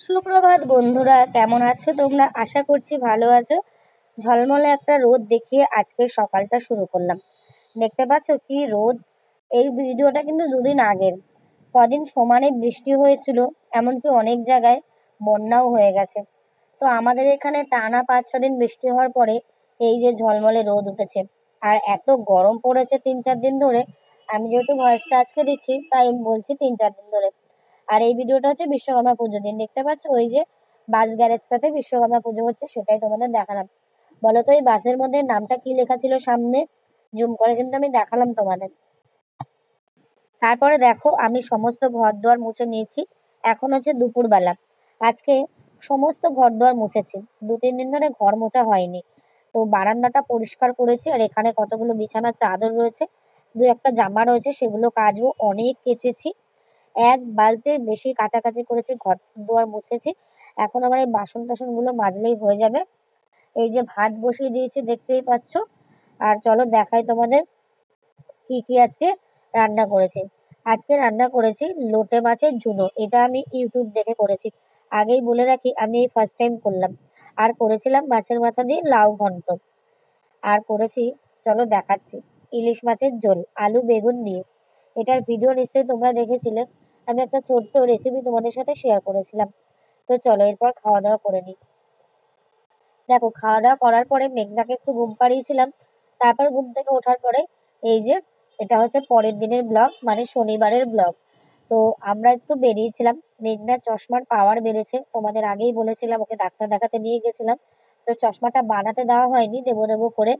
সুপ্রভাত বন্ধুরা, কেমন আছো তোমরা? আশা করছি ভালো আছো। ঝলমলে একটা রোদ দেখিয়ে আজকে সকালটা শুরু করলাম। দেখতে পাচ্ছ কি রোদ। এই ভিডিওটা কিন্তু দুদিন আগের। কদিন সমানে বৃষ্টি হয়েছিল, এমনকি অনেক জায়গায় বন্যাও হয়ে গেছে। তো আমাদের এখানে টানা 5-6 দিন বৃষ্টি হওয়ার পরে এই যে ঝলমলে রোদ উঠেছে। আর এত গরম পড়েছে 3-4 দিন ধরে। আমি যেহেতু ভয়েসটা আজকে দিচ্ছি তাই বলছি 3-4 দিন ধরে। আর এই ভিডিওটা হচ্ছে বিশ্বকর্মা পুজোর দিন। দেখতে পাচ্ছ ওই যে বাস গ্যারেজটাতে বিশ্বকর্মা পুজো হচ্ছে, সেটাই তোমাদের দেখালাম। বলো তো এই বাসের মধ্যে নামটা কি লেখা ছিল সামনে? জুম করে কিন্তু আমি দেখালাম তোমাদের। তারপরে দেখো আমি সমস্ত ঘর দুয়ার মুছে নিয়েছি। এখন হচ্ছে দুপুরবেলা। আজকে সমস্ত ঘর দুয়ার মুছেছি। 2-3 দিন ধরে ঘর মোছা হয়নি। তো বারান্দাটা পরিষ্কার করেছি, আর এখানে কতগুলো বিছানার চাদর রয়েছে, 2-1টা জামা রয়েছে, সেগুলো কাচবো। অনেক কেচেছি, 1 বালতির বেশি কাচাকাচি করেছি, ঘর দুয়ার মুছেছি। এখন আমার এই বাসন টাসন গুলো মাজলেই হয়ে যাবে। এই যে ভাত বসিয়ে দিয়েছি দেখতেই পাচ্ছ। আর চলো দেখাই তোমাদের কি কি আজকে রান্না করেছি। আজকে রান্না করেছি লোটে মাছের ঝুনো। এটা আমি ইউটিউব দেখে করেছি। আগেই বলে রাখি আমি এই ফার্স্ট টাইম করলাম। আর করেছিলাম মাছের মাথা দিয়ে লাউ ঘন্ট। আর করেছি, চলো দেখাচ্ছি, ইলিশ মাছের ঝোল আলু বেগুন দিয়ে। এটার ভিডিও নিশ্চয়ই তোমরা দেখেছিলে। আমি একটা ছোট্ট রেসিপি তোমাদের সাথে শেয়ার করেছিলাম। তো চলো এরপর খাওয়া দাওয়া করে নিই। দেখো খাওয়া দাওয়া করার পরে মেঘনাকে একটু ঘুম পাড়িয়েছিলাম। তারপর ঘুম থেকে ওঠার পরে এই যে এটা হচ্ছে পরের দিনের ব্লগ, মানে শনিবারের ব্লগ। তো আমরা একটু বেরিয়েছিলাম। মেঘনার চশমার পাওয়ার বেড়েছে, তোমাদের আগেই বলেছিলাম, ওকে ডাক্তার দেখাতে নিয়ে গেছিলাম। তো চশমাটা বানাতে দেওয়া হয়নি, দেবো দেবো করে।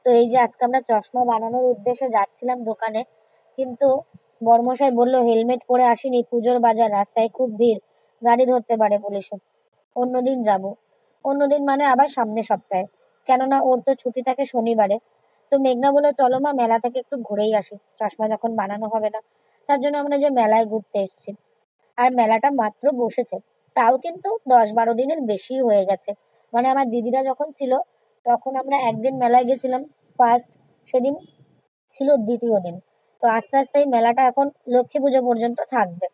তো এই যে আজকে আমরা চশমা বানানোর উদ্দেশ্যে যাচ্ছিলাম দোকানে, কিন্তু বর্মশাই বললো হেলমেট পরে আসিনি, পুজোর বাজার, রাস্তায় খুব ভিড়, গাড়ি ধরতে পারে পুলিশে, অন্যদিন যাব। অন্যদিন মানে আবার সামনের সপ্তাহে, কেননা ওর তো ছুটি থাকে শনিবারে। তো মেঘনা বললো চলো মা মেলা থেকে একটু ঘুরেই আসি, চশমা যখন বানানো হবে না। তার জন্য আমরা যে মেলায় ঘুরতে এসেছি। আর মেলাটা মাত্র বসেছে, তাও কিন্তু 10-12 দিনের বেশি হয়ে গেছে। মানে আমার দিদিরা যখন ছিল তখন আমরা একদিন মেলায় গেছিলাম ফার্স্ট, সেদিন ছিল দ্বিতীয় দিন। তো আস্তে আস্তে এই মেলাটা এখন লক্ষ্মী পুজো পর্যন্ত থাকবে।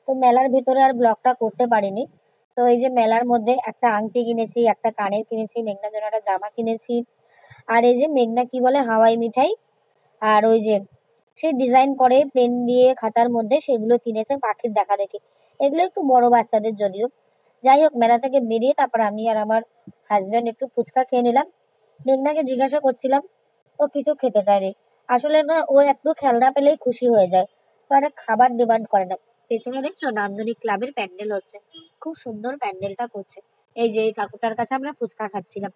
তো মেলার ভিতরে আর ব্লগটা করতে পারিনি। তো এই যে মেলার মধ্যে একটা আংটি কিনেছি, একটা কানের কিনেছি, মেঘনার জন্য একটা জামা কিনেছি। আর এই যে মেঘনা কি বলে হাওয়াই মিঠাই, আর ওই যে সে ডিজাইন করে পেন দিয়ে খাতার মধ্যে, সেগুলো কিনেছে পাখির দেখা দেখি। এগুলো একটু বড় বাচ্চাদের যদিও। যাই হোক, মেলা থেকে বেরিয়ে তারপর আমি আর আমার হাজব্যান্ড একটু ফুচকা খেয়ে নিলাম। মেঘনাকে জিজ্ঞাসা করছিলাম, ও কিছু খেতে চায়নি। আসলে না, ও একটু খেলনা পেলেই খুশি হয়ে যায়, তো একটা খাবার ডিমান্ড করে না। পেছনে দেখছো নান্দনিক ক্লাবের প্যান্ডেল হচ্ছে, খুব সুন্দর প্যান্ডেলটা করছে। এই যে এই কাকুটার কাছে আমরা ফুচকা খাচ্ছিলাম।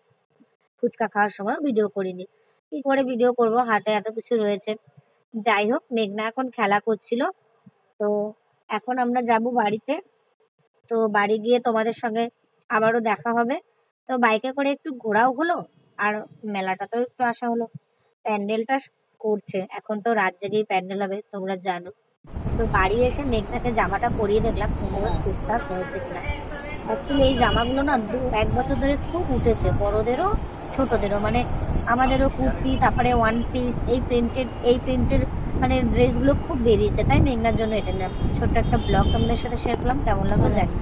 ফুচকা খাওয়ার সময় ভিডিও করিনি, কি করে ভিডিও করব, হাতে এত কিছু রয়েছে। যাই হোক, মেঘনা এখন খেলা করছিল। তো এখন আমরা যাব বাড়িতে। তো বাড়ি গিয়ে তোমাদের সঙ্গে আবারও দেখা হবে। তো বাইকে করে একটু ঘোরাও হলো, আর মেলাটাতেও একটু আসা হলো। প্যান্ডেলটা করছে, এখন তো রাত জেগেই প্যান্ডেল হবে তোমরা জানো। তো বাড়ি এসে মেঘনাকে জামাটা পরিয়ে দেখলাম এবার ঠিকঠাক হয়েছে কিনা। অ্যাকচুয়ালি এই জামাগুলো না 1 বছর ধরে খুব উঠেছে, বড়দেরও ছোটদেরও। মানে আমাদেরও কুর্তি, তারপরে ওয়ান পিস, এই প্রিন্টের মানে ড্রেসগুলো খুব বেরিয়েছে, তাই মেঘনার জন্য এটা নিলাম। ছোট্ট একটা ব্লগ তোমাদের সাথে শেয়ার করলাম, কেমন লাগলো জানি।